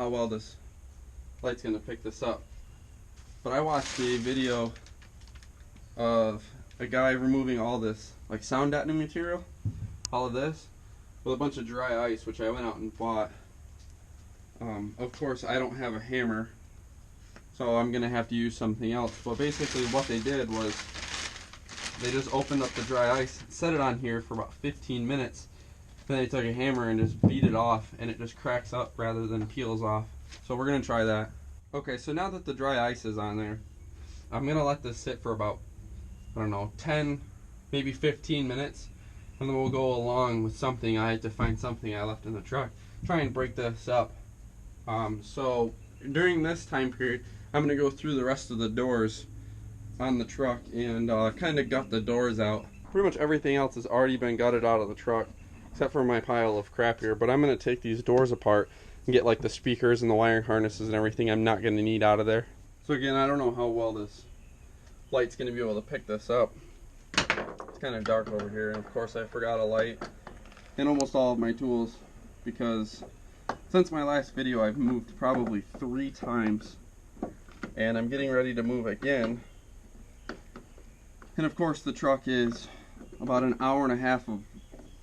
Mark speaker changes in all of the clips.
Speaker 1: how well this light's going to pick this up, but I watched a video of a guy removing all this like sound deadening material, all of this, with a bunch of dry ice, which I went out and bought. Of course, I don't have a hammer, so I'm going to have to use something else. But basically what they did was they just opened up the dry ice, set it on here for about 15 minutes, then they took a hammer and just beat it off, and it just cracks up rather than peels off. So we're going to try that. Okay, so now that the dry ice is on there, I'm going to let this sit for about, I don't know, 10, maybe 15 minutes, and then we'll go along with something. I had to find something I left in the truck. Try and break this up. So during this time period, I'm going to go through the rest of the doors on the truck and kind of gut the doors out. Pretty much everything else has already been gutted out of the truck, except for my pile of crap here. But I'm going to take these doors apart and get like the speakers and the wiring harnesses and everything I'm not going to need out of there. So again, I don't know how well this light's going to be able to pick this up. It's kind of dark over here, and of course I forgot a light and almost all of my tools, because since my last video I've moved probably 3 times, and I'm getting ready to move again. And of course the truck is about an hour and a half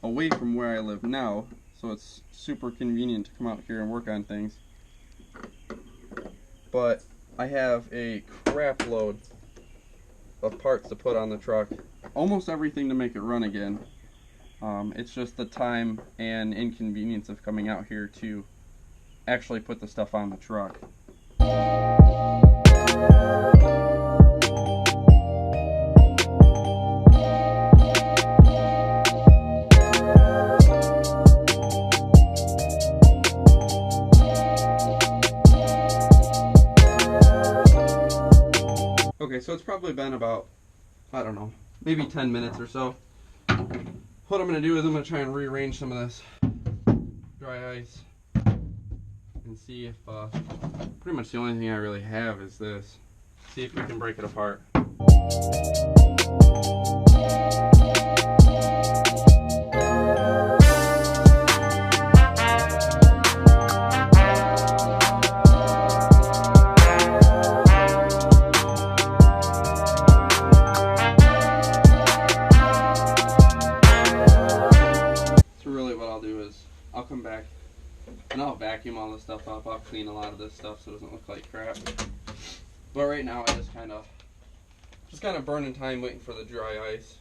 Speaker 1: away from where I live now, so it's super convenient to come out here and work on things. But I have a crap load of parts to put on the truck, almost everything to make it run again. It's just the time and inconvenience of coming out here to actually put the stuff on the truck. Okay, so it's probably been about, I don't know, maybe 10 minutes or so. What I'm going to do is I'm going to try and rearrange some of this dry ice and see if, pretty much the only thing I really have is this. See if we can break it apart. I'll come back and I'll vacuum all this stuff up. I'll clean a lot of this stuff so it doesn't look like crap. But right now I just kind of burning time waiting for the dry ice,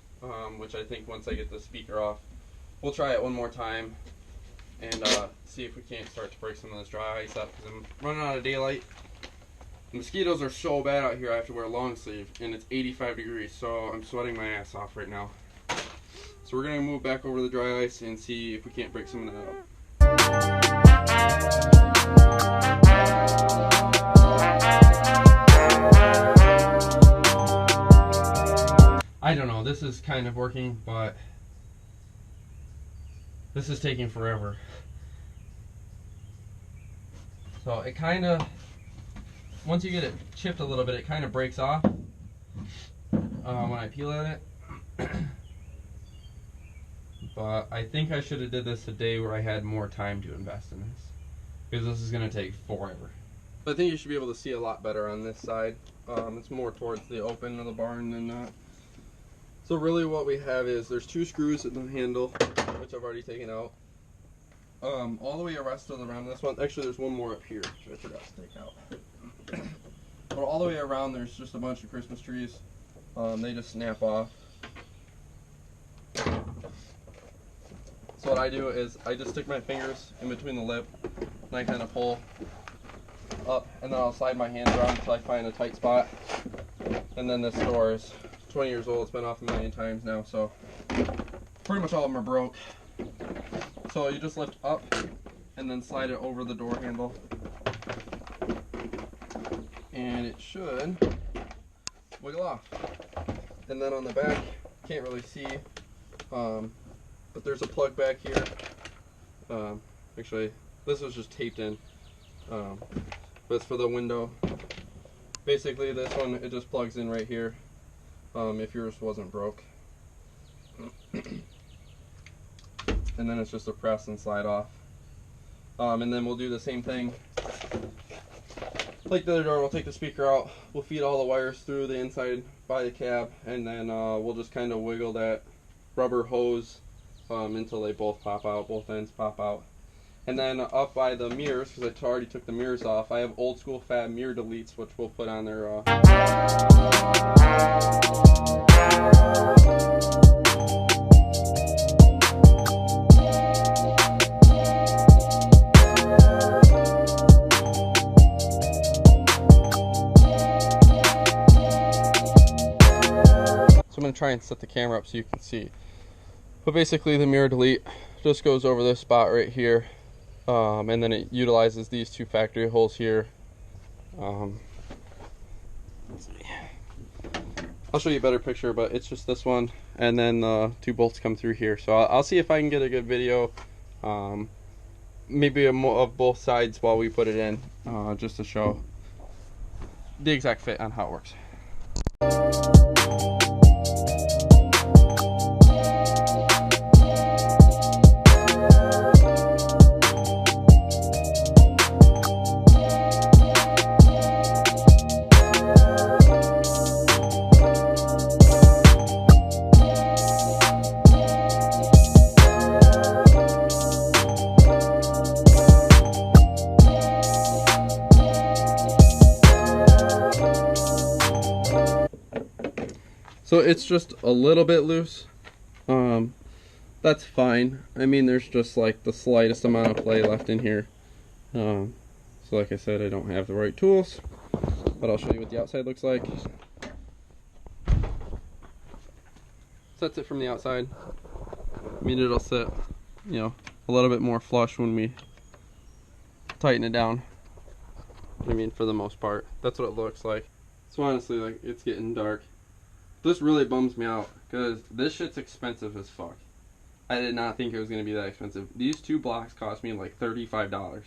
Speaker 1: which I think once I get the speaker off, we'll try it one more time and see if we can't start to break some of this dry ice up, because I'm running out of daylight. The mosquitoes are so bad out here I have to wear a long sleeve, and it's 85 degrees, so I'm sweating my ass off right now. So we're going to move back over the dry ice and see if we can't break some of that up. I don't know, this is kind of working, but this is taking forever. So it kind of, once you get it chipped a little bit, it kind of breaks off when I peel at it. But I think I should have did this a day where I had more time to invest in this, because this is going to take forever. I think you should be able to see a lot better on this side. It's more towards the open of the barn than not. So really what we have is there's 2 screws in the handle, which I've already taken out. All the way around this one. Actually, there's one more up here, which I forgot to take out. But all the way around there's just a bunch of Christmas trees. They just snap off. So what I do is I just stick my fingers in between the lip and I kind of pull up, and then I'll slide my hands around until I find a tight spot. And then this door is 20 years old. It's been off a million times now, so pretty much all of them are broke. So you just lift up and then slide it over the door handle, and it should wiggle off. And then on the back, can't really see, but there's a plug back here. Actually, this was just taped in, but it's for the window. Basically, this one, it just plugs in right here, if yours wasn't broke. And then it's just a press and slide off. And then we'll do the same thing like the other door, we'll take the speaker out, we'll feed all the wires through the inside by the cab, and then we'll just kind of wiggle that rubber hose until they both pop out, both ends pop out. And then up by the mirrors, because I already took the mirrors off, I have old school fab mirror deletes, which we'll put on there. So I'm going to try and set the camera up so you can see. But basically the mirror delete just goes over this spot right here. And then it utilizes these two factory holes here. Let's see. I'll show you a better picture, but it's just this one, and then the two bolts come through here. So I'll see if I can get a good video, maybe of both sides while we put it in, just to show the exact fit on how it works. So it's just a little bit loose. That's fine. I mean, there's just like the slightest amount of play left in here. So like I said, I don't have the right tools, but I'll show you what the outside looks like. Sets it from the outside. I mean, it'll sit, you know, a little bit more flush when we tighten it down. I mean, for the most part, that's what it looks like. So honestly, like, it's getting dark. This really bums me out because this shit's expensive as fuck. I did not think it was going to be that expensive. These two blocks cost me like $35,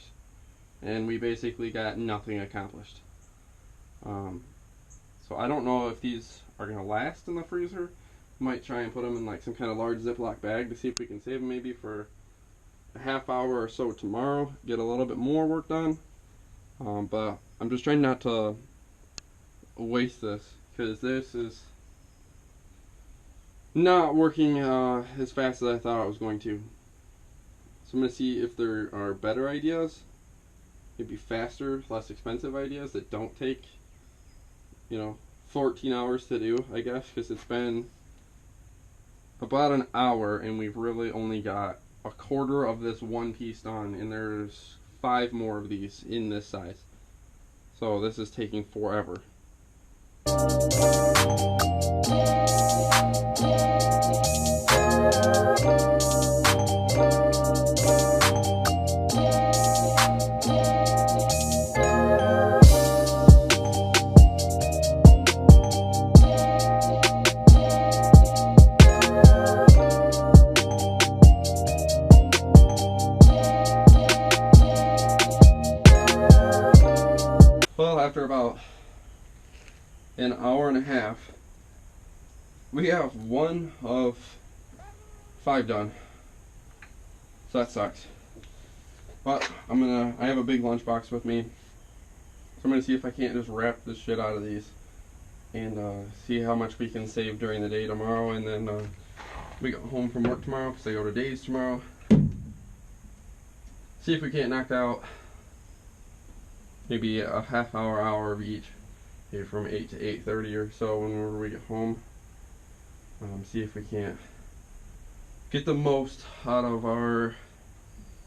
Speaker 1: and we basically got nothing accomplished. So I don't know if these are going to last in the freezer. Might try and put them in like some kind of large Ziploc bag to see if we can save them maybe for a half hour or so tomorrow. Get a little bit more work done. But I'm just trying not to waste this because this is not working as fast as I thought it was going to. So I'm going to see if there are better ideas, maybe faster, less expensive ideas that don't take, 14 hours to do, I guess, because it's been about an hour and we've really only got a quarter of this one piece done, and there's 5 more of these in this size. So this is taking forever. Well, after about an hour and a half, we have 1 of 5 done. So that sucks. But I have a big lunchbox with me. So I'm gonna see if I can't just wrap this shit out of these and see how much we can save during the day tomorrow, and then we go home from work tomorrow because I go to days tomorrow. See if we can't knock out maybe a half hour, hour of each, maybe from 8 to 8:30 or so whenever we get home. See if we can't get the most out of our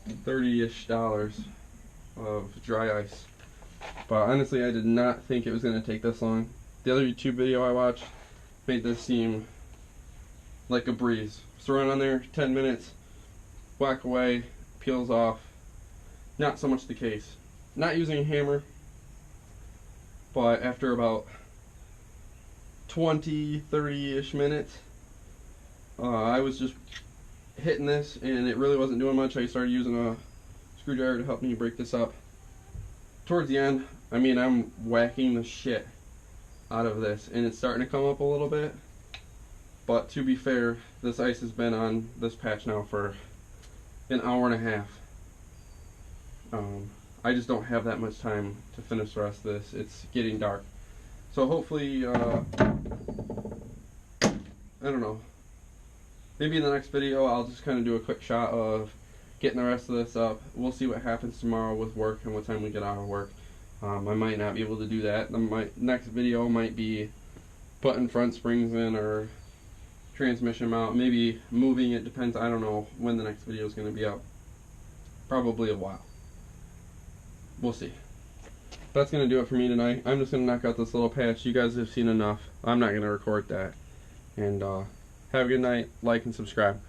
Speaker 1: $30-ish of dry ice. But honestly, I did not think it was going to take this long. The other YouTube video I watched made this seem like a breeze. Throw it on there, 10 minutes, whack away, peels off. Not so much the case. Not using a hammer, but after about 20, 30-ish minutes, I was just hitting this and it really wasn't doing much. I started using a screwdriver to help me break this up. Towards the end, I mean, I'm whacking the shit out of this and it's starting to come up a little bit. But to be fair, this ice has been on this patch now for an hour and a half. I just don't have that much time to finish the rest of this. It's getting dark. So hopefully, I don't know, maybe in the next video I'll just kind of do a quick shot of getting the rest of this up. We'll see what happens tomorrow with work and what time we get out of work. I might not be able to do that. My next video might be putting front springs in or transmission mount, maybe moving it, depends. I don't know when the next video is going to be up. Probably a while. We'll see. That's going to do it for me tonight. I'm just going to knock out this little patch. You guys have seen enough. I'm not going to record that. And have a good night. Like and subscribe.